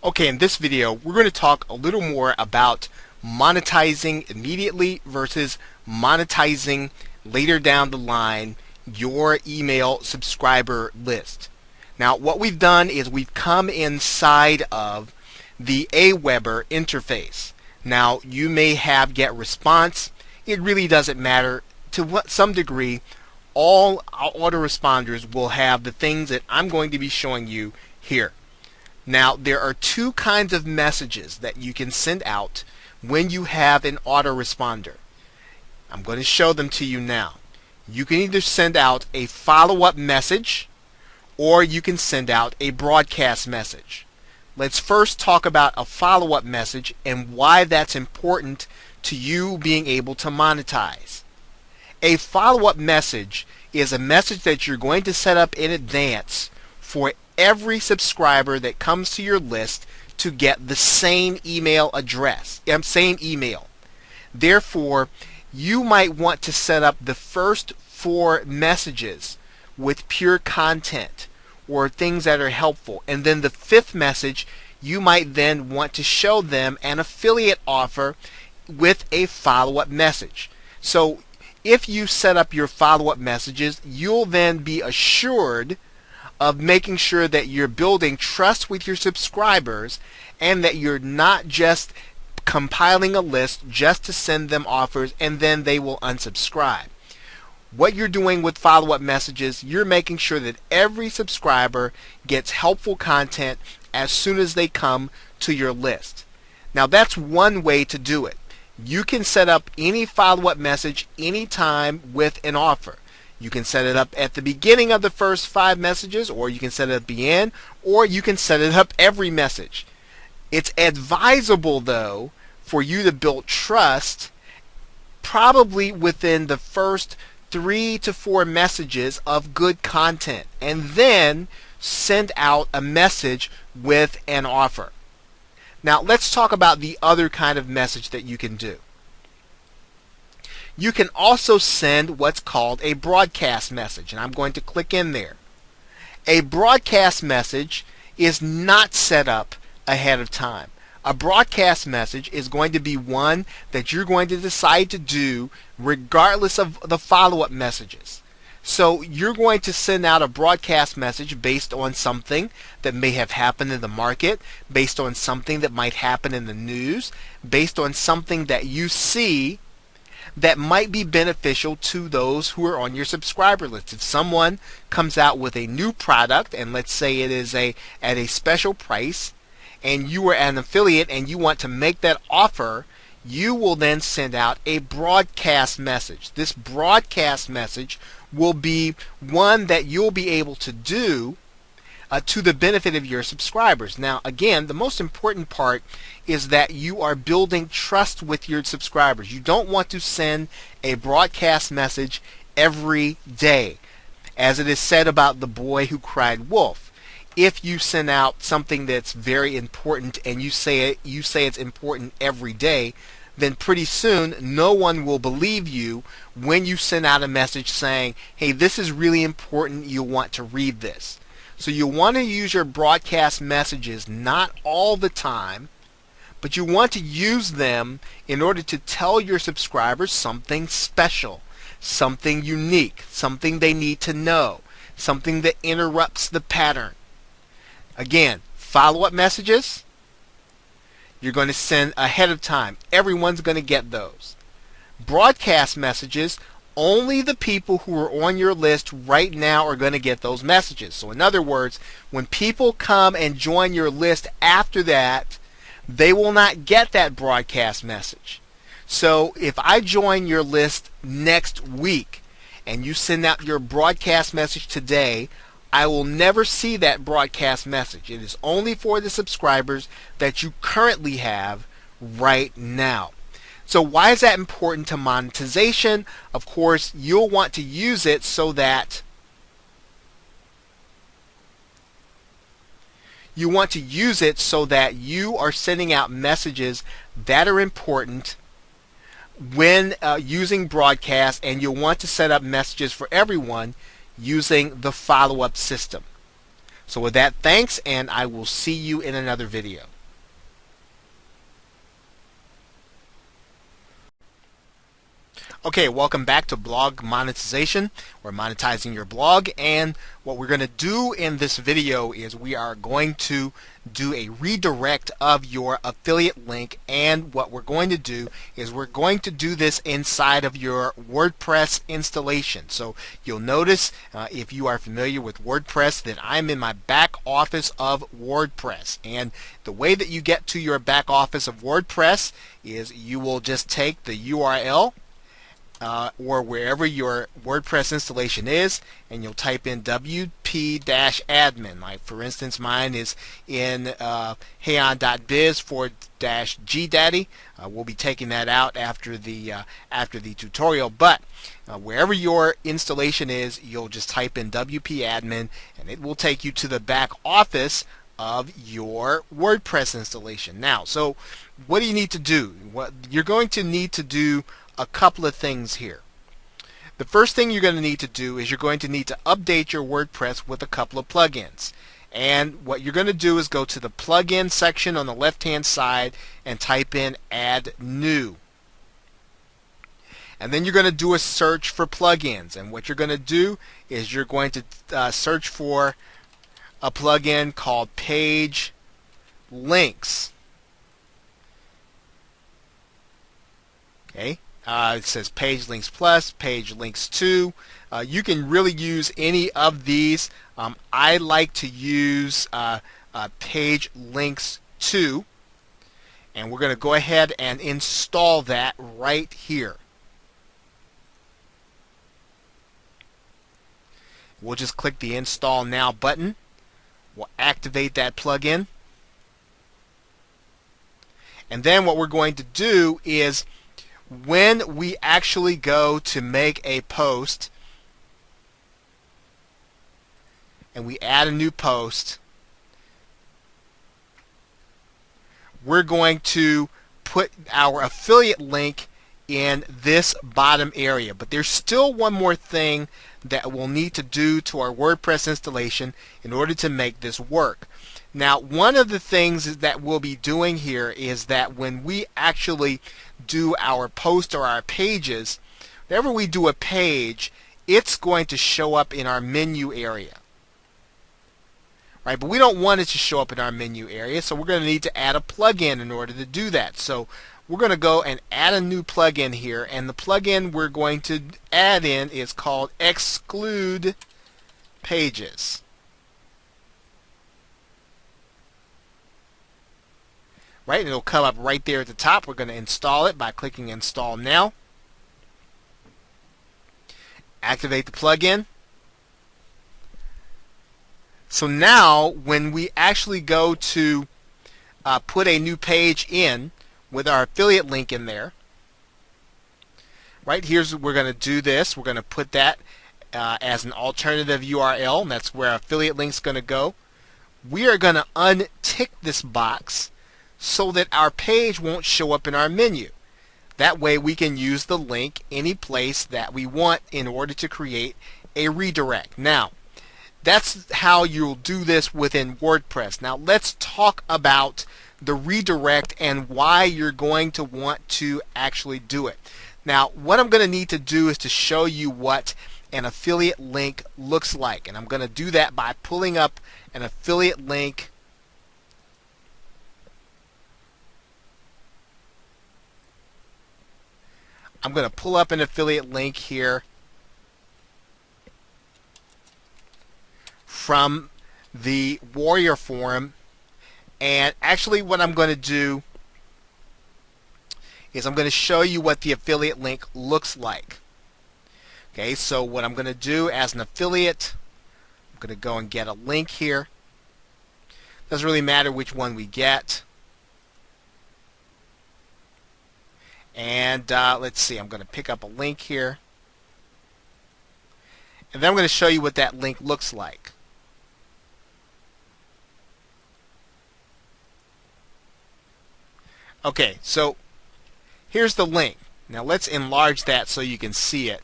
Okay, in this video, we're going to talk a little more about monetizing immediately versus monetizing later down the line your email subscriber list. Now, what we've done is we've come inside of the Aweber interface. Now, you may have GetResponse. It really doesn't matter. To some degree, all autoresponders will have the things that I'm going to be showing you here. Now, there are two kinds of messages that you can send out when you have an autoresponder. I'm going to show them to you now. You can either send out a follow-up message or you can send out a broadcast message. Let's first talk about a follow-up message and why that's important to you being able to monetize. A follow-up message is a message that you're going to set up in advance for every subscriber that comes to your list to get the same email address, same email. Therefore, you might want to set up the first 4 messages with pure content or things that are helpful, and then the 5th message you might then want to show them an affiliate offer with a follow-up message. So if you set up your follow-up messages, you'll then be assured of making sure that you're building trust with your subscribers and that you're not just compiling a list just to send them offers and then they will unsubscribe. What you're doing with follow-up messages, you're making sure that every subscriber gets helpful content as soon as they come to your list. Now, that's one way to do it. You can set up any follow-up message anytime with an offer. You can set it up at the beginning of the first 5 messages, or you can set it at the end, or you can set it up every message. It's advisable, though, for you to build trust probably within the first 3 to 4 messages of good content, and then send out a message with an offer. Now, let's talk about the other kind of message that you can do. You can also send what's called a broadcast message, and I'm going to click in there. A broadcast message is not set up ahead of time. A broadcast message is going to be one that you're going to decide to do regardless of the follow-up messages. So you're going to send out a broadcast message based on something that may have happened in the market, based on something that might happen in the news, based on something that you see that might be beneficial to those who are on your subscriber list. If someone comes out with a new product, and let's say it is at a special price, and you are an affiliate and you want to make that offer, you will then send out a broadcast message. This broadcast message will be one that you'll be able to do to the benefit of your subscribers. Now, again, the most important part is that you are building trust with your subscribers. You don't want to send a broadcast message every day. As it is said about the boy who cried wolf, if you send out something that's very important and you say it's important every day, then pretty soon no one will believe you when you send out a message saying, hey, this is really important, you'll want to read this. So you want to use your broadcast messages not all the time, but you want to use them in order to tell your subscribers something special, something unique, something they need to know, something that interrupts the pattern. Again, follow-up messages, you're going to send ahead of time. Everyone's going to get those. Broadcast messages, only the people who are on your list right now are going to get those messages. So in other words, when people come and join your list after that, they will not get that broadcast message. So if I join your list next week and you send out your broadcast message today, I will never see that broadcast message. It is only for the subscribers that you currently have right now. So why is that important to monetization? Of course, you'll want to use it so that you are sending out messages that are important when using broadcast, and you'll want to set up messages for everyone using the follow-up system. So with that, thanks, and I will see you in another video. Okay, welcome back to Blog Monetization. We're monetizing your blog, and what we're going to do in this video is we are going to do a redirect of your affiliate link, and what we're going to do is we're going to do this inside of your WordPress installation. So you'll notice if you are familiar with WordPress that I'm in my back office of WordPress, and the way that you get to your back office of WordPress is you will just take the URL or wherever your WordPress installation is, and you'll type in wp-admin. Like for instance, mine is in heyon.biz/GDaddy. We'll be taking that out after the tutorial, but wherever your installation is, you'll just type in wp-admin, and it will take you to the back office of your WordPress installation. Now, so what do you need to do? What you're going to need to do a couple of things here. The first thing you're going to need to do is you're going to need to update your WordPress with a couple of plugins. And what you're going to do is go to the plugin section on the left hand side and type in add new. And then you're going to do a search for plugins. And what you're going to do is you're going to search for a plugin called Page Links. Okay. It says Page Links Plus, Page Links 2. You can really use any of these. I like to use Page Links 2, and we're going to go ahead and install that right here. We'll just click the Install Now button. We'll activate that plugin. And then what we're going to do is when we actually go to make a post and we add a new post, we're going to put our affiliate link in this bottom area. But there's still one more thing that we'll need to do to our WordPress installation in order to make this work. Now, one of the things that we'll be doing here is that when we actually do our post or our pages, whenever we do a page, it's going to show up in our menu area. Right? But we don't want it to show up in our menu area, so we're going to need to add a plugin in order to do that. So we're going to go and add a new plugin here, and the plugin we're going to add in is called Exclude Pages. Right, and it'll come up right there at the top. We're going to install it by clicking Install Now. Activate the plugin. So now, when we actually go to put a new page in with our affiliate link in there, right, we're going to do this. We're going to put that as an alternative URL, and that's where our affiliate link's going to go. We are going to untick this box so that our page won't show up in our menu. That way we can use the link any place that we want in order to create a redirect. Now, that's how you'll do this within WordPress. Now let's talk about the redirect and why you're going to want to actually do it. Now, what I'm going to need to do is to show you what an affiliate link looks like. And I'm going to do that by pulling up an affiliate link . I'm going to pull up an affiliate link here from the Warrior Forum, and actually what I'm going to do is I'm going to show you what the affiliate link looks like. Okay, so what I'm going to do as an affiliate, I'm going to go and get a link here. Doesn't really matter which one we get. And let's see, I'm going to pick up a link here. And then I'm going to show you what that link looks like. Okay, so here's the link. Now let's enlarge that so you can see it.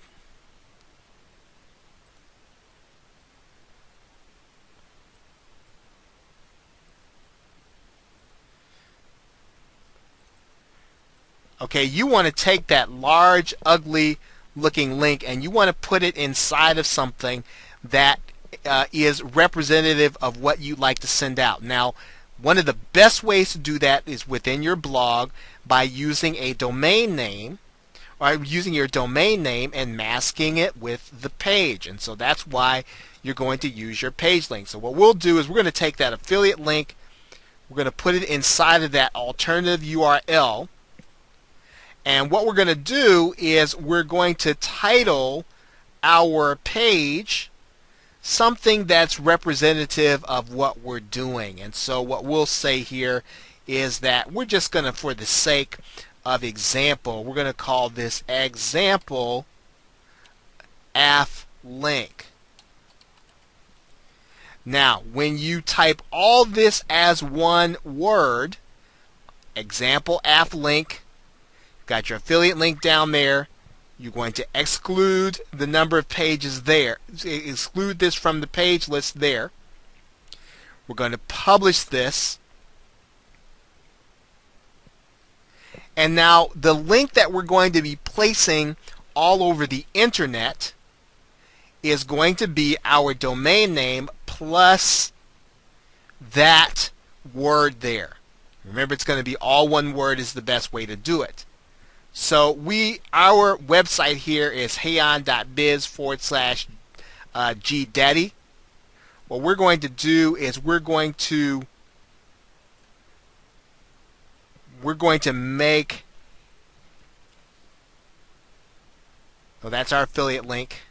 Okay, you want to take that large, ugly looking link and you want to put it inside of something that is representative of what you'd like to send out. Now, one of the best ways to do that is within your blog by using a domain name, or using your domain name and masking it with the page. And so that's why you're going to use your page link. So what we'll do is we're going to take that affiliate link, we're going to put it inside of that alternative URL, and what we're going to do is we're going to title our page something that's representative of what we're doing. And so what we'll say here is that we're just going to, for the sake of example, we're going to call this example AF link. Now, when you type all this as one word, example AF link, got your affiliate link down there, you're going to exclude the number of pages there, exclude this from the page list there. We're going to publish this. And now the link that we're going to be placing all over the internet is going to be our domain name plus that word there. Remember, it's going to be all one word is the best way to do it. So our website here is heyan.biz/GDaddy. What we're going to do is we're going to make, so that's our affiliate link.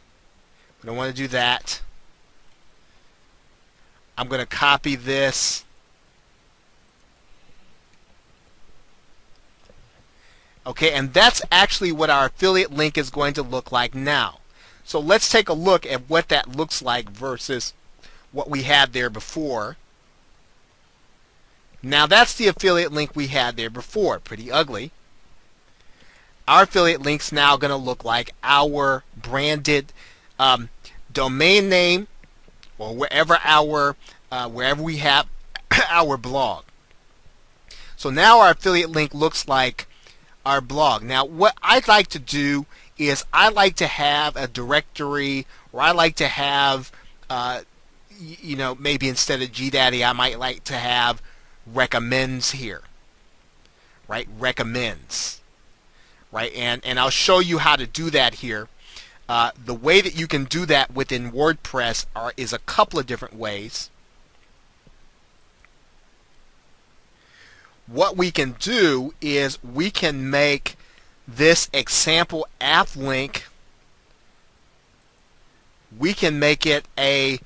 We don't want to do that. I'm going to copy this. Okay, and that's actually what our affiliate link is going to look like now. So let's take a look at what that looks like versus what we had there before. Now that's the affiliate link we had there before. Pretty ugly. Our affiliate link's now going to look like our branded domain name, or wherever we have our blog. So now our affiliate link looks like our blog. Now what I'd like to do is I like to have a directory, or I like to have maybe instead of GDaddy I might like to have recommends here, right? Recommends, right? And I'll show you how to do that here. The way that you can do that within WordPress is a couple of different ways. What we can do is we can make this example AF link, we can make it a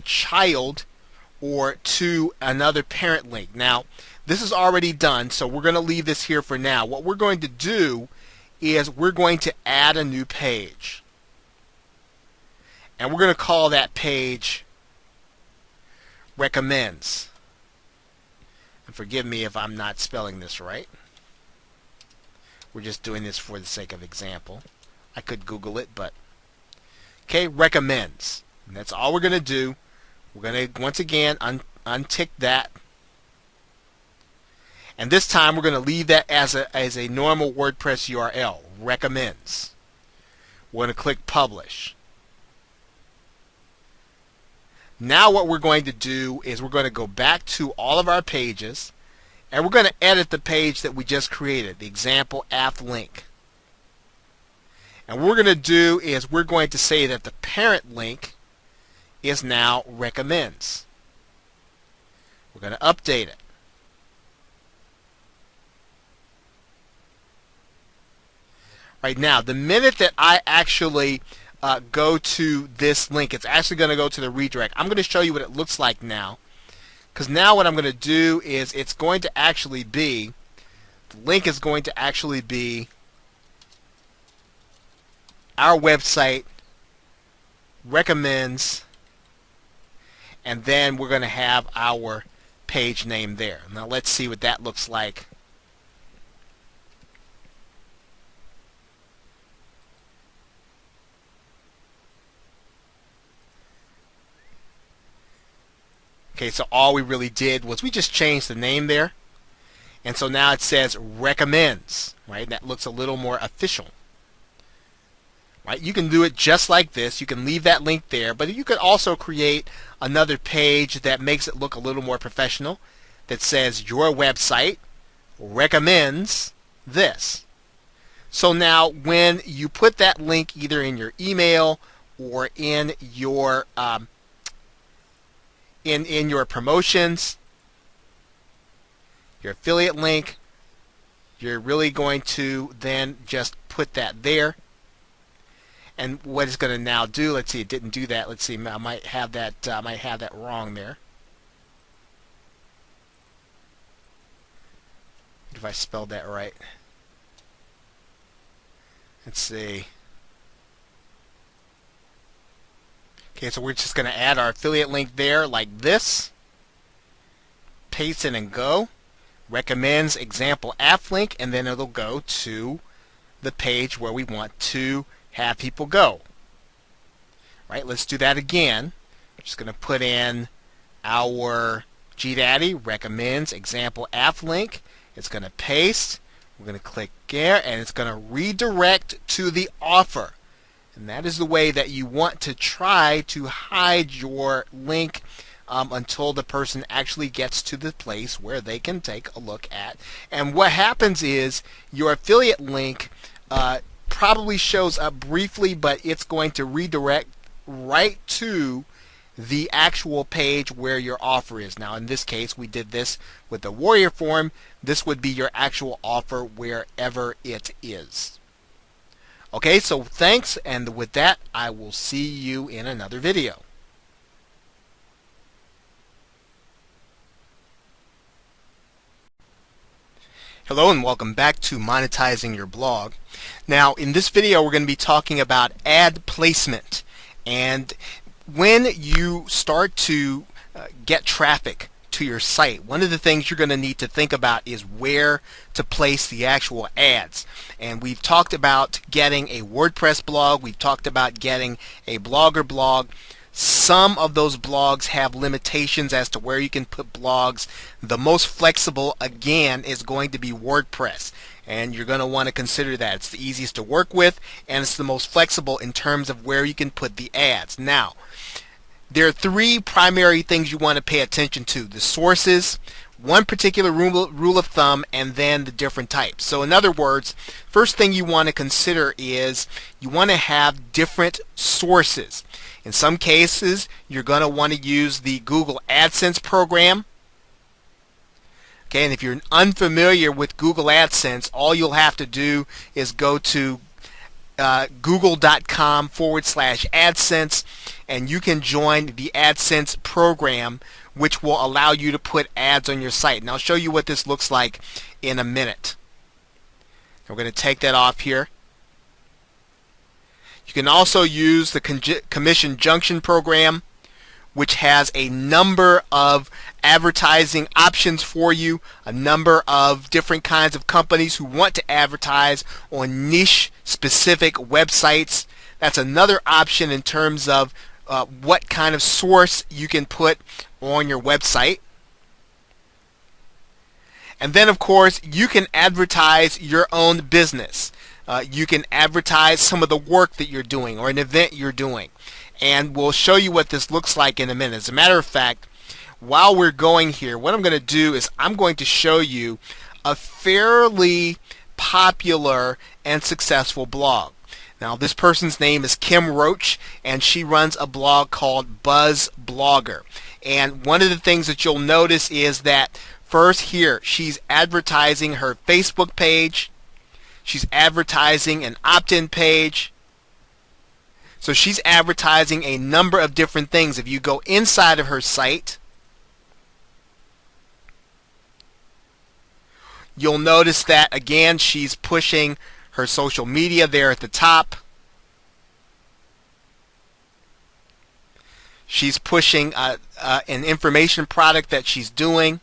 child or to another parent link. Now this is already done, so we're going to leave this here for now. What we're going to do is we're going to add a new page, and we're going to call that page recommends. And forgive me if I'm not spelling this right. We're just doing this for the sake of example. I could Google it, but okay, recommends. And that's all we're going to do. We're going to once again untick that. And this time we're going to leave that as a normal WordPress URL, recommends. We're going to click publish. Now what we're going to do is we're going to go back to all of our pages, and we're going to edit the page that we just created, the example AF link. And what we're going to do is we're going to say that the parent link is now recommends. We're going to update it. Right now, the minute that I actually go to this link, it's actually going to go to the redirect. I'm going to show you what it looks like now, because now what I'm going to do is it's going to actually be, the link is going to actually be our website, recommends, and then we're going to have our page name there. Now let's see what that looks like. Okay, so all we really did was we just changed the name there, And so now it says recommends, right? That looks a little more official. Right? You can do it just like this. You can leave that link there, but you could also create another page that makes it look a little more professional, that says your website recommends this. So now when you put that link either in your email or in your in your promotions, your affiliate link, you're really going to then just put that there. And what it's going to now do, let's see, it didn't do that. Let's see, I might have that wrong there. If I spelled that right. Let's see. Okay, so we're just going to add our affiliate link there like this. Paste it and go. Recommends example app link, and then it'll go to the page where we want to have people go. Right, let's do that again. I'm just going to put in our GDaddy recommends example app link. It's going to paste. We're going to click there, and it's going to redirect to the offer. And that is the way that you want to try to hide your link until the person actually gets to the place where they can take a look at. And what happens is your affiliate link probably shows up briefly, but it's going to redirect right to the actual page where your offer is. Now in this case we did this with the Warrior form. This would be your actual offer wherever it is. Okay, so thanks, and with that I will see you in another video. Hello and welcome back to Monetizing Your Blog. Now in this video we're going to be talking about ad placement, and when you start to get traffic to your site, one of the things you're going to need to think about is where to place the actual ads. And we've talked about getting a WordPress blog, we've talked about getting a Blogger blog. Some of those blogs have limitations as to where you can put blogs. The most flexible, again, is going to be WordPress, and you're going to want to consider that. It's the easiest to work with, and it's the most flexible in terms of where you can put the ads. Now, there are three primary things you want to pay attention to: the sources, one particular rule of thumb, and then the different types. So in other words, first thing you want to consider is you want to have different sources. In some cases, you're going to want to use the Google AdSense program. Okay, and if you're unfamiliar with Google AdSense, all you'll have to do is go to google.com/AdSense, and you can join the AdSense program, which will allow you to put ads on your site. And I'll show you what this looks like in a minute. We're going to take that off here. You can also use the Commission Junction program, which has a number of advertising options for you, a number of different kinds of companies who want to advertise on niche specific websites. That's another option in terms of what kind of source you can put on your website. And then of course you can advertise your own business. You can advertise some of the work that you're doing or an event you're doing. And we'll show you what this looks like in a minute. As a matter of fact, while we're going here, what I'm going to do is I'm going to show you a fairly popular and successful blog. Now this person's name is Kim Roach, and she runs a blog called Buzz Blogger. And one of the things that you'll notice is that first here she's advertising her Facebook page. She's advertising an opt-in page. So she's advertising a number of different things. If you go inside of her site, you'll notice that again she's pushing her social media there at the top. She's pushing an information product that she's doing.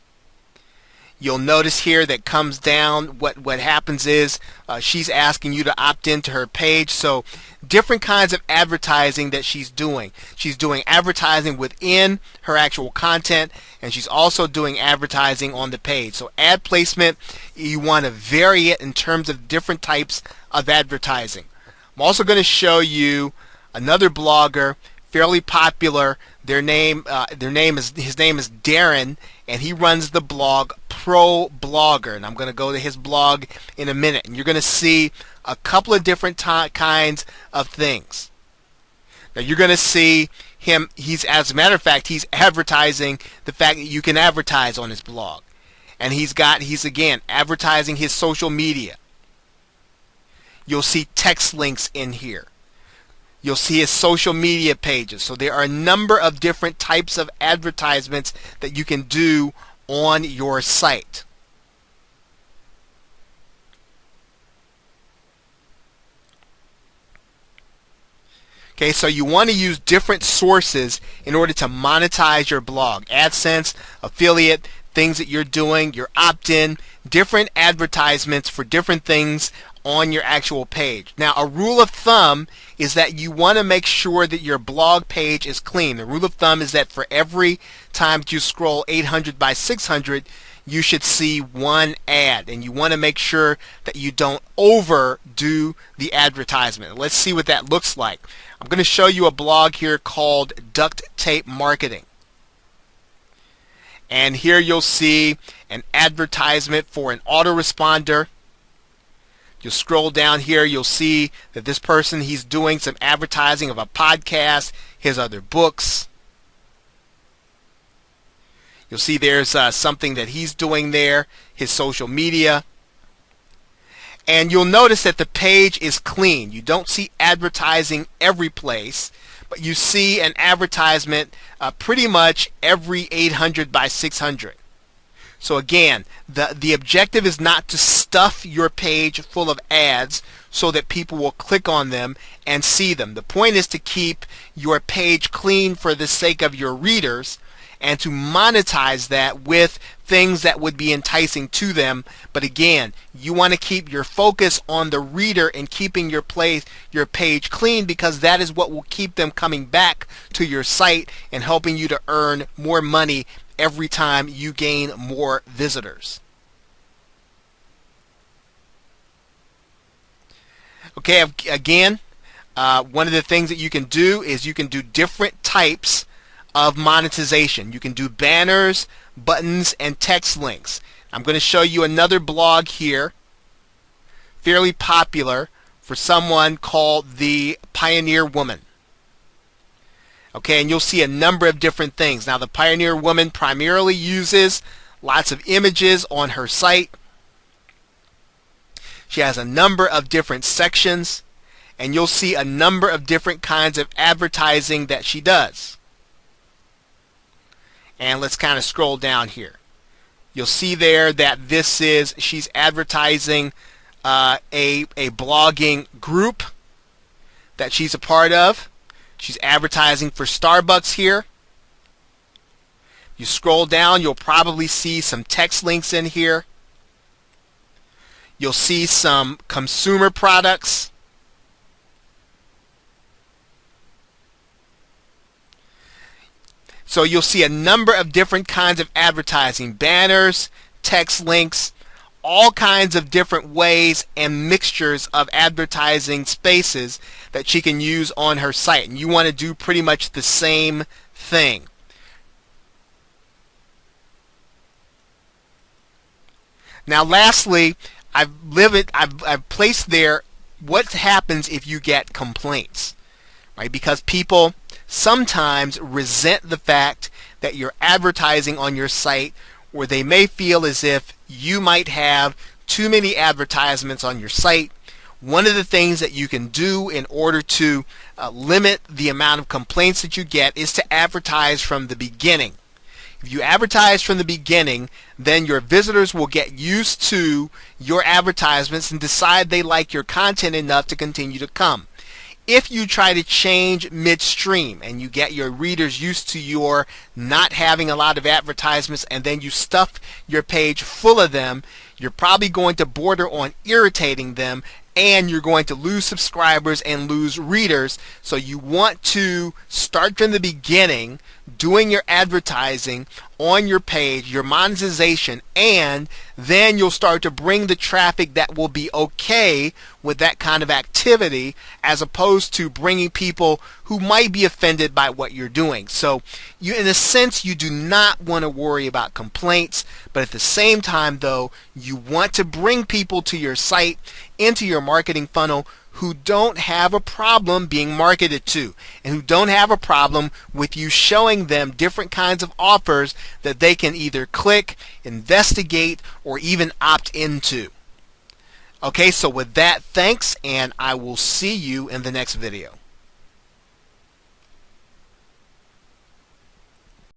You'll notice here that comes down, what happens is she's asking you to opt into her page. So different kinds of advertising that she's doing. She's doing advertising within her actual content, and she's also doing advertising on the page. So ad placement, you want to vary it in terms of different types of advertising. I'm also going to show you another blogger, fairly popular. His name is Darren, and he runs the blog Pro Blogger, and I'm going to go to his blog in a minute, and you're going to see a couple of different kinds of things. Now you're going to see him, as a matter of fact, he's advertising the fact that you can advertise on his blog. And he's again advertising his social media. You'll see text links in here. You'll see his social media pages. So there are a number of different types of advertisements that you can do on your site. Okay, so you want to use different sources in order to monetize your blog. AdSense, affiliate, things that you're doing, your opt-in, different advertisements for different things on your actual page. Now, a rule of thumb is that you want to make sure that your blog page is clean. The rule of thumb is that for every time you scroll 800 by 600, you should see one ad, and you want to make sure that you don't overdo the advertisement. Let's see what that looks like. I'm going to show you a blog here called Duct Tape Marketing. And here you'll see an advertisement for an autoresponder. You'll scroll down here, you'll see that this person, he's doing some advertising of a podcast, his other books. You'll see there's something that he's doing there, his social media. And you'll notice that the page is clean. You don't see advertising every place, but you see an advertisement pretty much every 800 by 600. So again, the objective is not to stuff your page full of ads so that people will click on them and see them. The point is to keep your page clean for the sake of your readers and to monetize that with things that would be enticing to them. But again, you want to keep your focus on the reader and keeping your page clean, because that is what will keep them coming back to your site and helping you to earn more money every time you gain more visitors. Okay, again, one of the things that you can do is you can do different types of monetization. You can do banners, buttons, and text links. I'm going to show you another blog here, fairly popular, for someone called the Pioneer Woman. Okay, and you'll see a number of different things. Now, the Pioneer Woman primarily uses lots of images on her site. She has a number of different sections, and you'll see a number of different kinds of advertising that she does. And let's kind of scroll down here. You'll see there that she's advertising a blogging group that she's a part of. She's advertising for Starbucks here. You scroll down, you'll probably see some text links in here. You'll see some consumer products. So you'll see a number of different kinds of advertising, banners, text links, all kinds of different ways and mixtures of advertising spaces that she can use on her site. And you want to do pretty much the same thing. Now lastly, I've placed there what happens if you get complaints, right? Because people sometimes resent the fact that you're advertising on your site, or they may feel as if you might have too many advertisements on your site. One of the things that you can do in order to limit the amount of complaints that you get is to advertise from the beginning. If you advertise from the beginning, then your visitors will get used to your advertisements and decide they like your content enough to continue to come. If you try to change midstream and you get your readers used to your not having a lot of advertisements and then you stuff your page full of them, you're probably going to border on irritating them, and you're going to lose subscribers and lose readers. So you want to start from the beginning doing your advertising on your page, your monetization, and then you'll start to bring the traffic that will be okay with that kind of activity, as opposed to bringing people who might be offended by what you're doing. So you, in a sense, you do not want to worry about complaints, but at the same time though, you want to bring people to your site, into your marketing funnel, who don't have a problem being marketed to, and who don't have a problem with you showing them different kinds of offers that they can either click, investigate, or even opt into. Okay, so with that, thanks, and I will see you in the next video.